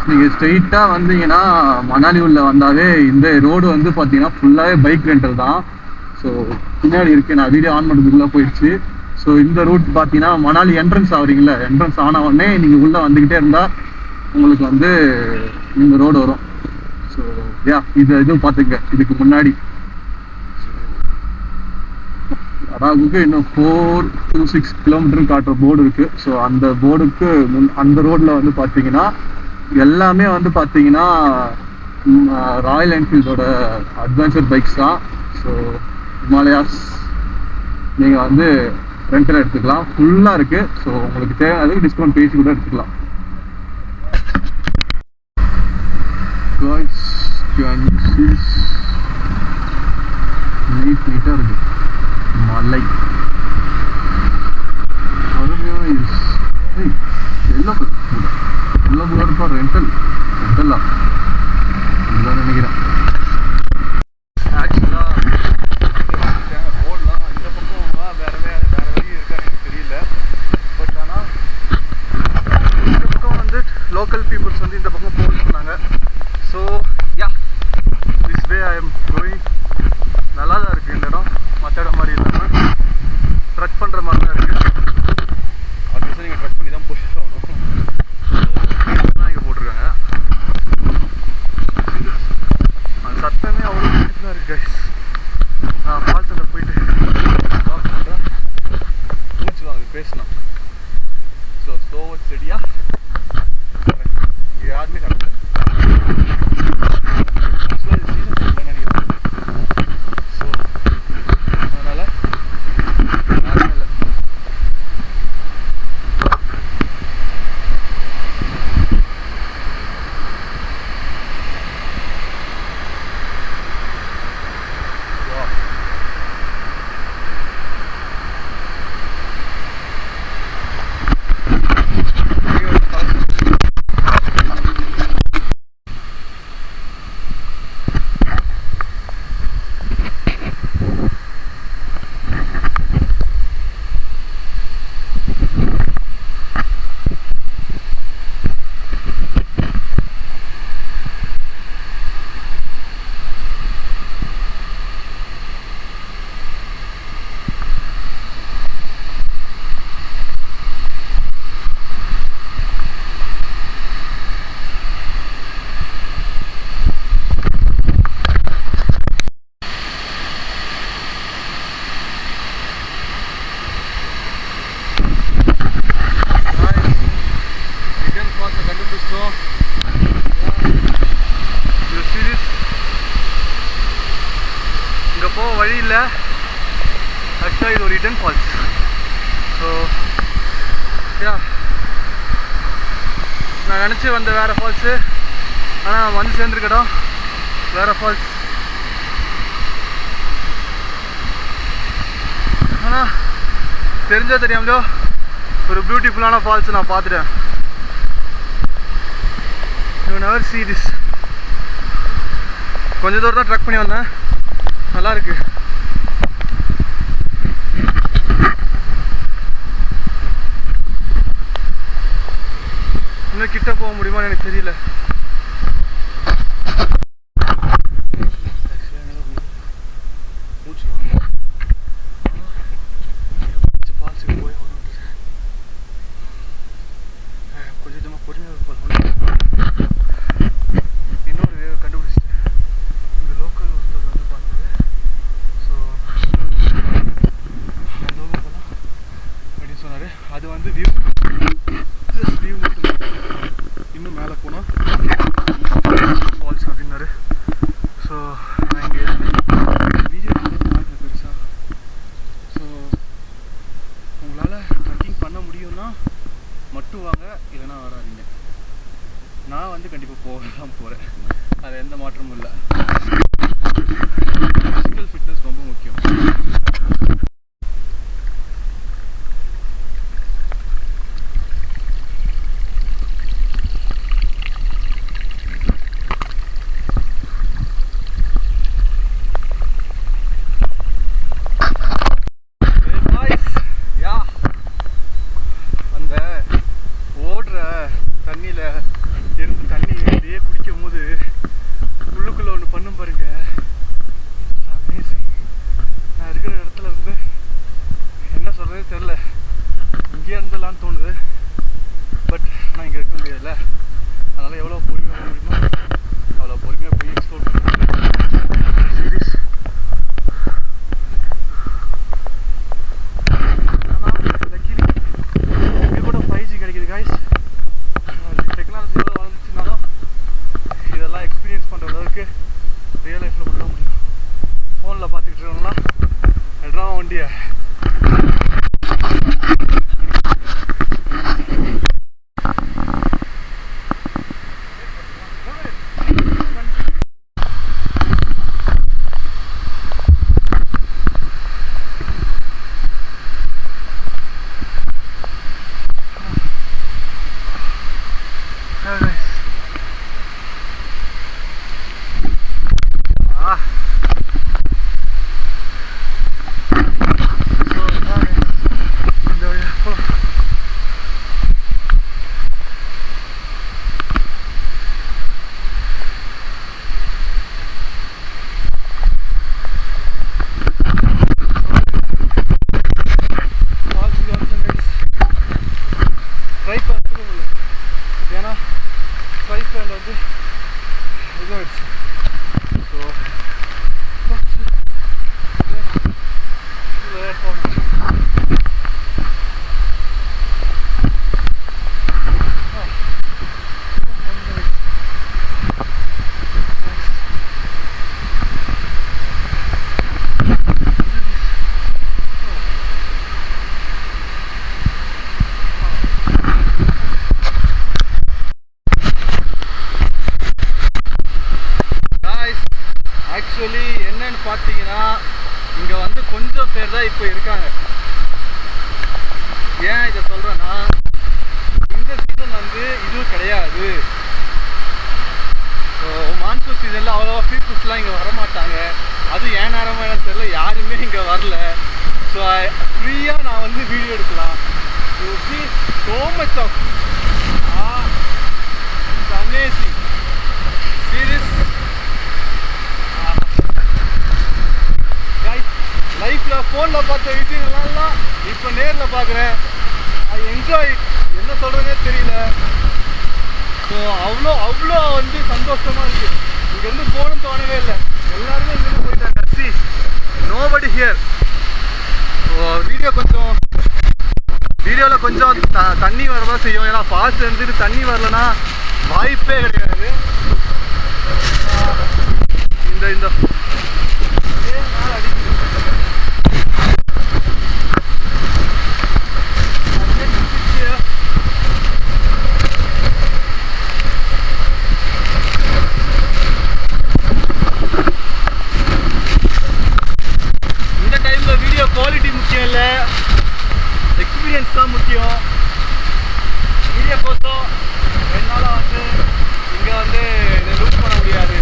நீங்கள் ஸ்ட்ரெயிட்டாக வந்தீங்கன்னா மணாலி உள்ள வந்தாவே இந்த ரோடு வந்து பார்த்தீங்கன்னா ஃபுல்லாகவே பைக் ரெண்டல் தான். ஸோ பின்னாடி இருக்கு, நான் வீடியோ ஆன் பண்ணுறதுக்குள்ளே போயிடுச்சு. ஸோ இந்த ரூட் பார்த்தீங்கன்னா மணாலி என்ட்ரன்ஸ் ஆகுறீங்களா, என்ட்ரன்ஸ் ஆன உடனே நீங்கள் உள்ளே வந்துக்கிட்டே இருந்தால் உங்களுக்கு வந்து இந்த ரோடு வரும். ஸோ இதுவும் பார்த்துங்க. இதுக்கு முன்னாடி அடாகுக்கு இன்னும் 4 to 6 கிலோமீட்டர் காட்டுற போர்டு இருக்கு. ஸோ அந்த போர்டுக்கு அந்த ரோட்ல வந்து பார்த்தீங்கன்னா எல்லாமே வந்து பார்த்தீங்கன்னா ராயல் என்ஃபீல்டோட அட்வென்ச்சர் பைக்ஸ் தான். ஸோ ஹிமாலயாஸ் நீங்கள் வந்து ரெண்டில் எடுத்துக்கலாம், ஃபுல்லாக இருக்குது. ஸோ உங்களுக்கு தேவையானதுக்கு டிஸ்கவுண்ட் பேசி கூட எடுத்துக்கலாம். நீட்டாக இருக்கு மலை, அருமையாக எல்லாம் இருப்பா. ரெண்டலா இல்லை நினைக்கிறேன். ஆக்சுவலாக ரோடெலாம் இந்த பக்கம் வேற வழி இருக்கான்னு எனக்கு தெரியல. பட் ஆனால் இந்த பக்கம் வந்து லோக்கல் பீப்புள்ஸ் வந்து இந்த பக்கம் போகணும்னு சொன்னாங்க. So this way I am going. நல்லா தான் இருக்குது இந்த இடம், மற்ற இடம் மாதிரி இல்லாமல் ட்ரக் பண்ணுற மாதிரி தான் இருக்குது. ஆப்வியஸாக நீங்கள் ட்ரக் பண்ணி தான் போயிட்டு ஆகணும். தான் இங்கே போட்டிருக்காங்க. அந்த சத்தமே அவ்வளோ பியூட்டிஃபுல்லாக இருக்குது கைஸ். நான் ஃபால்ஸில் போயிட்டு வாக் பண்ணுறேன், மூச்சு வாங்க பேசணும். ஸோ ஸ்லோவர்ட் ஸ்டெடியாக இங்கே யாருமே கட்டல. இங்கே போக வழி இல்லை. ஆக்சுவலாக இது ஒரு ஹிடன் ஃபால்ஸ். ஸோ நான் நினச்சி வந்த வேறு ஃபால்ஸு, ஆனால் வந்து சேர்ந்துருக்கட்டும் வேறு ஃபால்ஸ். ஆனால் தெரிஞ்சோ தெரியாமலோ ஒரு பியூட்டிஃபுல்லான ஃபால்ஸ் நான் பார்த்துட்டேன். You never see this. கொஞ்சம் தூரம் தான் ட்ரக் பண்ணி வந்தேன், நல்லா இருக்கு. இன்னும் கிட்ட போக முடியுமான்னு எனக்கு தெரியல. ஃபால்ஸுக்கு போய் கொஞ்சம் பொறுமையாக இன்னொரு வேவை கண்டுபிடிச்சிட்டேன். இந்த லோக்கல் ஒருத்தர் வந்து பார்த்தது. ஸோ போகலாம் அப்படின்னு சொன்னார். அது வந்து வியூ மட்டும், இன்னும் மேலே போனால் ஃபால்ஸ் அப்படின்னாரு. ஸோ நான் இங்கே வீடியோ பார்க்குறேன் பெருசாக. ஸோ உங்களால் ட்ரக்கிங் பண்ண முடியும்னா மட்டும் வாங்க, இல்லைன்னா வராதிங்க. நான் வந்து கண்டிப்பாக போக தான் போகிறேன், அது எந்த மாற்றமும் இல்லை. ஃபிசிக்கல் ஃபிட்னஸ் ரொம்ப முக்கியம். அந்த ஓடுற தண்ணியில் இருந்து தண்ணி வண்டியை. ஆக்சுவலி என்னன்னு பார்த்தீங்கன்னா இங்கே வந்து கொஞ்சம் பேர் தான் இப்போ இருக்காங்க. ஏன் இதை சொல்கிறேன்னா இந்த சீசன் வந்து இதுவும் கிடையாது. ஸோ மான்சூன் சீசனில் அவ்வளோவா பீப்புள்ஸ்லாம் இங்கே வரமாட்டாங்க. அதுவும் ஏன் நேரமாக என்னன்னு தெரியல, யாருமே இங்கே வரல. ஸோ ஃப்ரீயாக நான் வந்து வீடியோ எடுக்கலாம். You see so much of it's amazing. Serious. லைஃப்பில் ஃபோனில் பார்த்த விஷயங்கள்லாம் இப்போ நேரில் பார்க்குறேன். I enjoy. என்ன சொல்கிறதே தெரியல. ஸோ அவ்வளோ வந்து சந்தோஷமாக இருக்குது. இங்கேருந்து போகணும்னு தோணவே இல்லை. எல்லாருமே இங்கேருந்து போயிட்டாங்க. C nobody here. ஸோ வீடியோவில் கொஞ்சம் தண்ணி வரதான் செய்யும். ஏன்னா ஃபால்ஸ் இருந்துட்டு தண்ணி வரலன்னா வாய்ப்பே கிடையாது. இந்த நாள் அடிக்குது. இந்த டைம்ல வீடியோ குவாலிட்டி முக்கியம் இல்லை, எக்ஸ்பீரியன்ஸ் தான் முக்கியம். வீடியோ கோசம் என்னால் வந்து இங்கே வந்து இதை லூஸ் பண்ண முடியாது.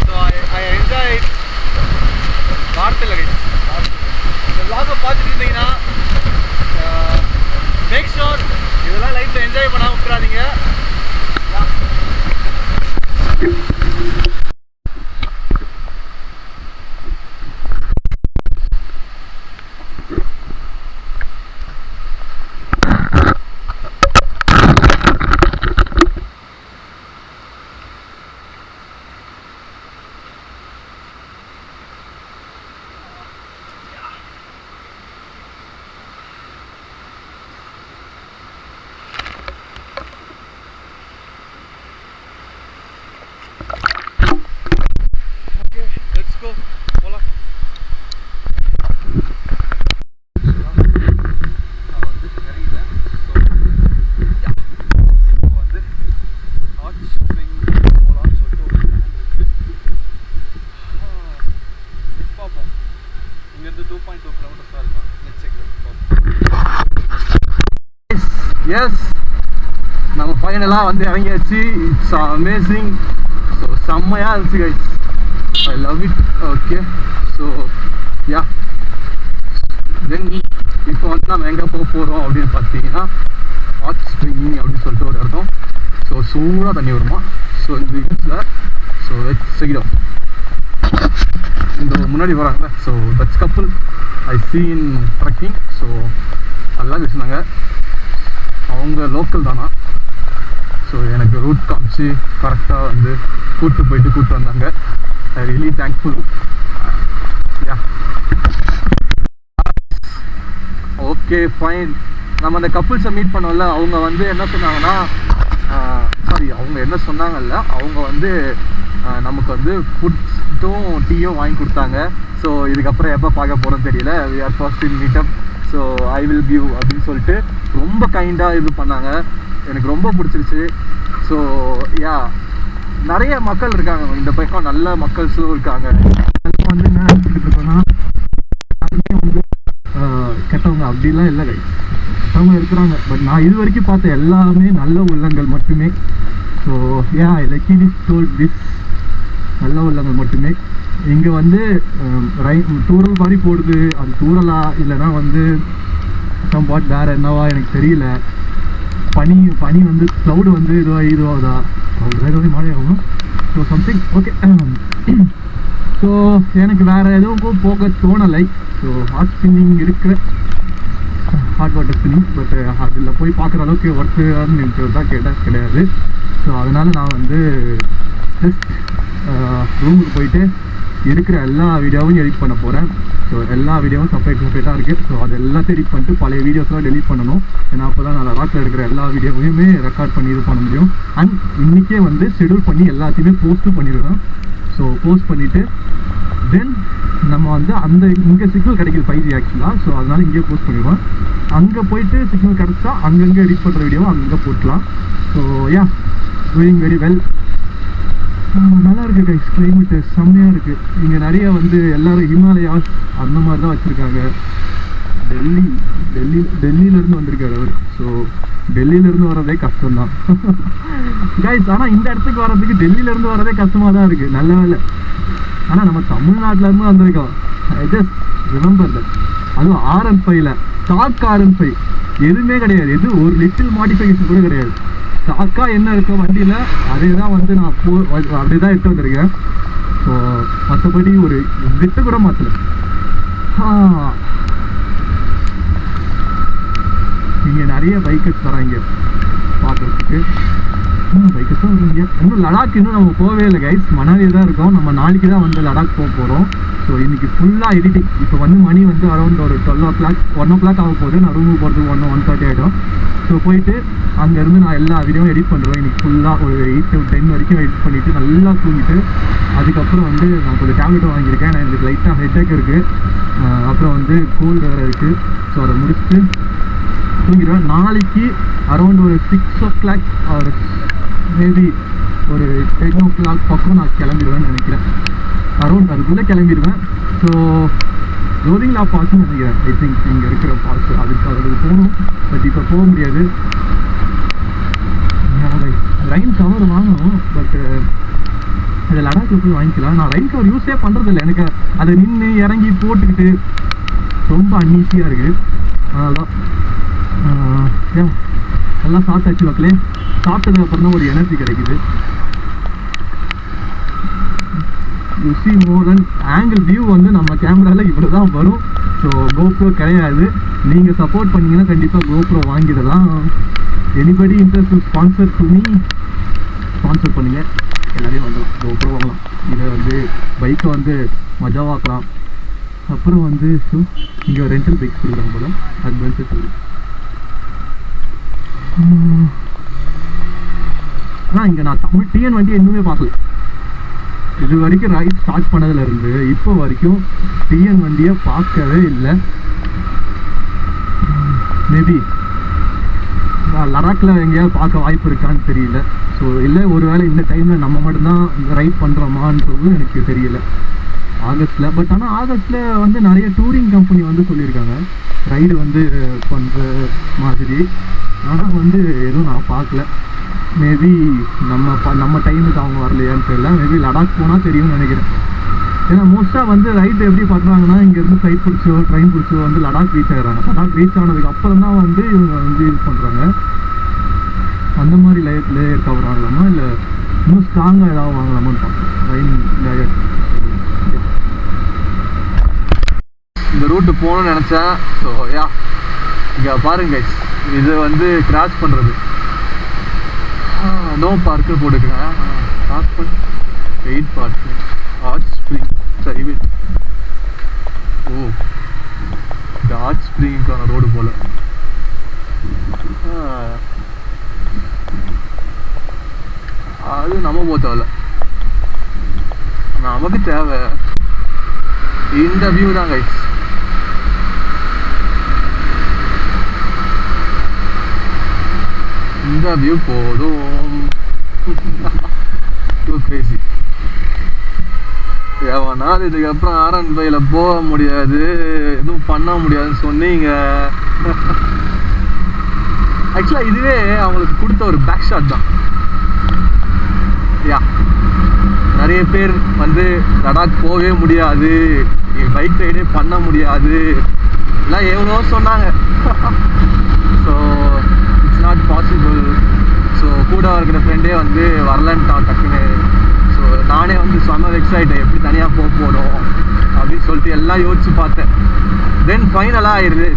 ஸோ ஐ என்ஜாய் வார்த்தையில் கைஸ். இந்த விளாகை பார்த்துட்டு இருந்தீங்கன்னா மேக் ஷோர் இதெல்லாம் லைஃப்பில் என்ஜாய் பண்ணாமல் விட்டுறாதீங்க. எஸ், நம்ம ஃபைனலாக வந்து இறங்கியாச்சு. It's amazing. ஸோ செம்மையாக இருந்துச்சு guys. I love it. Okay, so yeah then இப்போ வந்து நம்ம எங்கே போக போகிறோம் அப்படின்னு பார்த்தீங்கன்னா ஹாட் ஸ்ப்ரிங் அப்படின்னு சொல்லிட்டு ஒரு இடத்தோம். ஸோ சூடாக தண்ணி வருமா. ஸோ இந்த ஹில்ஸில் ஸோ செகிடும் இந்த முன்னாடி வராங்களே. ஸோ டச் கப்புள் ஐ சீ இன் ட்ரக்கிங். ஸோ நல்லா பேசினாங்க. அவங்க லோக்கல் தானா. ஸோ எனக்கு ரூட் காமிச்சு கரெக்டாக வந்து கூப்பிட்டு வந்தாங்க. I really thankful. Yeah okay fine. நம்ம அந்த கப்புள்ஸை மீட் பண்ணோம்ல, அவங்க வந்து என்ன சொன்னாங்கன்னா, அவங்க வந்து நமக்கு வந்து ஃபுட்டும் டீயும் வாங்கி கொடுத்தாங்க. ஸோ இதுக்கப்புறம் எப்போ பார்க்க போகிறோன்னு தெரியல. We are first in meetup. So I will give அப்படின்னு சொல்லிட்டு ரொம்ப கைண்டாக இது பண்ணாங்க. எனக்கு ரொம்ப பிடிச்சிருச்சு. ஸோ யா, நிறைய மக்கள் இருக்காங்க இந்த பக்கம், நல்ல மக்கள்ஸும் இருக்காங்க. வந்து என்ன நினச்சிக்கிட்டு இருக்கோன்னா வந்து கெட்டவங்க அப்படிலாம் இல்லை கை, அவங்க இருக்கிறாங்க. பட் நான் இது வரைக்கும் பார்த்த எல்லாமே நல்ல உள்ளங்கள் மட்டுமே. So yeah, like this told this, நல்ல உள்ளங்கள் மட்டுமே. இங்கே வந்து டூரல் மாதிரி போடுது, அது டூரலா இல்லைனா வந்து சம்பாட் வேறு என்னவா எனக்கு தெரியல. பனி வந்து க்ளவுடு வந்து இதுவாகுதா, க்ளவுடு மழை ஆகும். So something okay. ஸோ எனக்கு வேறு எதுவும் போக தோணலை. ஸோ ஹாட் ஸ்பின்னிங் இருக்கிற ஹாட் வாட்டர் ஸ்பின்னிங், பட் அதில் போய் பார்க்குற அளவுக்கு ஒர்க்குன்னு எனக்கு தான் கிடையாது. ஸோ அதனால் நான் வந்து ஜஸ்ட் ரூமுக்கு போயிட்டு இருக்கிற எல்லா வீடியோவும் எடிட் பண்ண போகிறேன். ஸோ எல்லா வீடியோவும் செப்பரேட்டாக இருக்குது. ஸோ அது எல்லாத்தையும் எடிட் பண்ணிட்டு பழைய வீடியோஸ்லாம் டெலிட் பண்ணணும். ஏன்னா அப்போ தான் நான் லடாக்கில் இருக்கிற எல்லா வீடியோவையுமே ரெக்கார்ட் பண்ணி இது பண்ண முடியும். அண்ட் இன்றைக்கே வந்து ஷெடியூல் பண்ணி எல்லாத்தையுமே போஸ்ட்டும் பண்ணிடுவேன். ஸோ போஸ்ட் பண்ணிவிட்டு தென் நம்ம வந்து அந்த இங்கே சிக்னல் கிடைக்கிது 5G ஆக்சுவலாக. ஸோ அதனால் இங்கேயே போஸ்ட் பண்ணிடுவேன். அங்கே போயிட்டு சிக்னல் கிடச்சா அங்கங்கே எடிட் பண்ணுற வீடியோவை அங்கங்கே போட்டுக்கலாம். So yeah, doing very well. நல்லா இருக்குது கைஸ், கிளைமேட்டு செம்மையாக இருக்குது. இங்கே நிறைய வந்து எல்லோரும் ஹிமாலயாஸ் அந்த மாதிரி தான் வச்சுருக்காங்க. டெல்லியிலேருந்து வந்திருக்காரு அவர். ஸோ டெல்லியிலேருந்து வர்றதே கஷ்டம்தான் கைஸ். ஆனால் இந்த இடத்துக்கு வர்றதுக்கு டெல்லியிலேருந்து வர்றதே கஷ்டமாக தான் இருக்குது. நல்ல வேலை. ஆனால் நம்ம தமிழ்நாட்டிலேருந்து வந்திருக்கோம். I just remember that. அதுவும் R15 ஸ்டாக் R15 எதுவுமே கிடையாது. எது ஒரு லிட்டில் மாடிஃபிகேஷன் கூட கிடையாது. ஸ்டாக்காக என்ன இருக்கோ வண்டியில் அதே தான் வந்து நான் அப்படியே தான் எடுத்து வந்திருக்கேன். ஸோ மற்றபடி ஒரு விட்டு கூட மாற்றல. இங்கே நிறைய பைக்கர்ஸ் வராங்க பார்க்குறதுக்கு. பைக்கர்ஸ் தான் வருவீங்க. இன்னும் லடாக் இன்னும் நம்ம போகவே இல்லை கைஸ், மணாலியில் தான் இருக்கோம். நம்ம நாளைக்கு தான் வந்து லடாக் போக போகிறோம். ஸோ இன்றைக்கி ஃபுல்லாக எடிட்டிங். இப்போ வந்து மணி வந்து அரௌண்ட் ஒரு 12 o'clock 1 o'clock ஆக போகுது. நான் ரூமுக்கு போகிறதுக்கு 1:30 ஆகிடும். ஸோ போயிட்டு அங்கேருந்து நான் எல்லா வீடியோவும் எடிட் பண்ணுறேன். இன்றைக்கி ஃபுல்லாக ஒரு 8 to 10 வரைக்கும் எடிட் பண்ணிவிட்டு நல்லா தூங்கிட்டு அதுக்கப்புறம் வந்து நான் கொஞ்சம் டேப்லெட்டும் வாங்கியிருக்கேன். நான் எனக்கு லைட்டாக ஹெட்டேக் இருக்குது, அப்புறம் வந்து கோல்டு வேறு இருக்குது. ஸோ அதை முடிச்சுட்டு தூங்கிடுவேன். நாளைக்கு அரௌண்ட் ஒரு 6 o'clock ஒரு மேபி ஒரு 10 o'clock பக்கம் நான் கிளம்பிடுவேன்னு நினைக்கிறேன். அரௌண்ட் அதுக்குள்ளே கிளம்பிடுவேன். ஸோ லோதிங்லா ஃபால்ஸ்னு நினைக்கிறேன். ஐ திங்க் இங்கே இருக்கிற ஃபால்ஸ் அதுக்கு போகணும். பட் இப்போ போக முடியாது. ரைன் கவர் வாங்கணும், பட் அதை லடாக்கில் போய் வாங்கிக்கலாம். நான் ரைன் கவர் யூஸே பண்ணுறதில்ல. எனக்கு அதை நின்று இறங்கி போட்டுக்கிட்டு ரொம்ப அன்ஈஸியாக இருக்குது. அதனால தான் எல்லாம் சாப்பிட்டாச்சு மக்களே. சாப்பிட்டதுக்கப்புறம் தான் ஒரு எனர்ஜி கிடைக்குது. You see more then angle view வந்து நம்ம கேமராவில் இப்படி தான் வரும். ஸோ கோப்ரோ கிடையாது. நீங்கள் சப்போர்ட் பண்ணிங்கன்னா கண்டிப்பாக கோப்ரோ வாங்கிடலாம். எனிபடி இன்ட்ரெஸ்ட் ஸ்பான்சர் பண்ணி ஸ்பான்சர் பண்ணுங்கள். எல்லாரையும் வாங்கலாம், கோப்ரோ வாங்கலாம். இதை வந்து பைக்கை வந்து மஜாவாக்கலாம். அப்புறம் வந்து ஸோ இங்கே ரெண்டல் பைக்ஸ் கொடுக்குறாங்க போல, அட்வான்ஸஸ் இருக்குது. ஆனால் இங்கே நான் தமிழ் டிஎன் வண்டி இன்னுமே பார்க்கல. இது வரைக்கும் ரைட் ஸ்டார்ட் பண்ணதுலேருந்து இப்போ வரைக்கும் டிஎன் வண்டியை பார்க்கவே இல்லை. மேபி லடாக்கில் எங்கேயாவது பார்க்க வாய்ப்பு இருக்கான்னு தெரியல. ஸோ இல்லை ஒருவேளை இந்த டைமில் நம்ம மட்டும்தான் ரைட் பண்ணுறோமான்றது எனக்கு தெரியல ஆகஸ்ட்டில். பட் ஆனால் ஆகஸ்ட்டில் வந்து நிறைய டூரிங் கம்பெனி வந்து சொல்லியிருக்காங்க ரைடு வந்து பண்ணுற மாதிரி. ஆனால் வந்து எதுவும் நான் பார்க்கல. மேபி நம்ம டைமுக்கு அவங்க வரலையான்னு தெரியல. மேபி லடாக் போனால் தெரியும்னு நினைக்கிறேன். ஏன்னா மோஸ்ட்டாக வந்து ரைடு எப்படி பண்ணுறாங்கன்னா இங்கேருந்து ஃப்ளைட் பிடிச்சோ ட்ரெயின் பிடிச்சோ வந்து லடாக் ரீச் ஆகிறாங்க. லடாக் ரீச் ஆனதுக்கு அப்புறம் தான் வந்து இவங்க வந்து இது பண்ணுறாங்க. அந்த மாதிரி லேயர் கவர் வாங்கலாமா இல்லை இன்னும் ஸ்ட்ராங்காக ஏதாவது வாங்கலாமான்னு பார்க்கலாம். ரைன் லேயர் இந்த ரூட்டு போகணும்னு நினச்சேன். ஸோ யா, இங்கே பாருங்க கைஸ், இது வந்து கிராஸ் பண்ணுறது நோ பார்க்கு போட்டுக்கிறேன். பார்க் பண்ணி வெயிட் பார்க்கு ஹாட் ஸ்ப்ரிங் சரி வெயிட். ஓ, இந்த ஹாட் ஸ்ப்ரிங்குக்கான ரோடு போல். அது நம்ம போக தேவையில்ல, நமக்கு தேவை இந்த வியூ தான் கைஸ். இந்த வியூ போதும். கிரேசி. எவனாவது இதுக்கப்புறம் R15ல போக முடியாது, எதுவும் பண்ண முடியாதுன்னு சொன்னீங்க. ஆக்சுவலாக இதுவே அவங்களுக்கு கொடுத்த ஒரு பேக் ஷாட் தான். யா, நிறைய பேர் வந்து லடாக் போகவே முடியாது, பைக் ரைடே பண்ண முடியாது எல்லாம் எவ்வளோ சொன்னாங்க. So it's not possible. So கூட இருக்கிற ஃப்ரெண்டே வந்து வரலன்ட்டான் டக்குன்னு. ஸோ நானே வந்து செம்ம எக்ஸைட்டேன், எப்படி தனியாக போக போகிறோம் அப்படின்னு சொல்லிட்டு எல்லாம் யோசிச்சு பார்த்தேன். தென் ஃபைனலாக ஆயிடுது.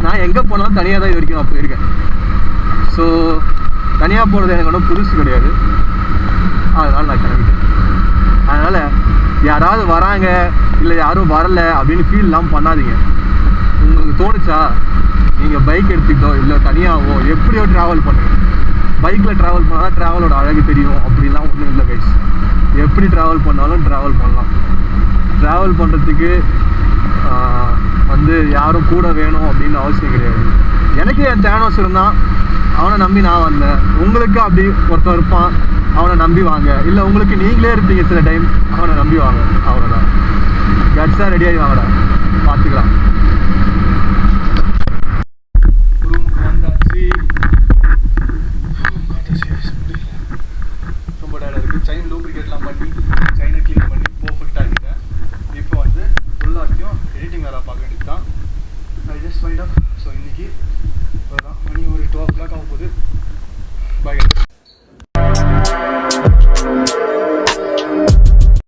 நான் எங்கே போனாலும் தனியாக தான் இது வரைக்கும் நான் போயிருக்கேன். ஸோ தனியாக போகிறது எனக்கு ஒன்றும் புதுசு கிடையாது. அதனால் நான் கிளம்பிட்டேன். அதனால் யாராவது வராங்க இல்லை யாரும் வரலை அப்படின்னு ஃபீல்லாம் பண்ணாதீங்க. உங்களுக்கு தோணுச்சா நீங்கள் பைக் எடுத்துக்கிட்டோ இல்லை தனியாகவோ எப்படியோ ட்ராவல் பண்ணுங்கள். பைக்கில் ட்ராவல் பண்ணால் தான் ட்ராவலோட அழகு தெரியும். அப்படிலாம் ஒன்றும் இல்லை கைஸ். எப்படி ட்ராவல் பண்ணாலும் ட்ராவல் பண்ணலாம். ட்ராவல் பண்ணுறதுக்கு வந்து யாரும் கூட வேணும் அப்படின்னு அவசியம் கிடையாது. எனக்கு என் தேனோஸ் இருந்தான், அவனை நம்பி நான் வந்தேன். உங்களுக்கு அப்படி ஒருத்தன் இருப்பான், அவனை நம்பி வாங்க. இல்லை உங்களுக்கு நீங்களே இருப்பீங்க சில டைம், அவனை நம்பி வாங்க. அவ்வளோதான். கட்ஸாக ரெடியாகி வாங்கடா, பார்த்துக்கலாம். ரூமுக்கு வந்தாச்சு. ரொம்ப டயர்டாக இருக்குது. செயின் லூப்ரிகேட்லாம் பண்ணி செயினை க்ளீன் பண்ணி பர்ஃபெக்டாக இருக்கேன். இப்போ வந்து ஃபுல்லாத்தையும் எடிட்டிங் வேலை பார்க்க வேண்டியது தான். I just mind up. So இன்றைக்கி மணி ஒரு 12 o'clock ஆக போகுது. பாய்.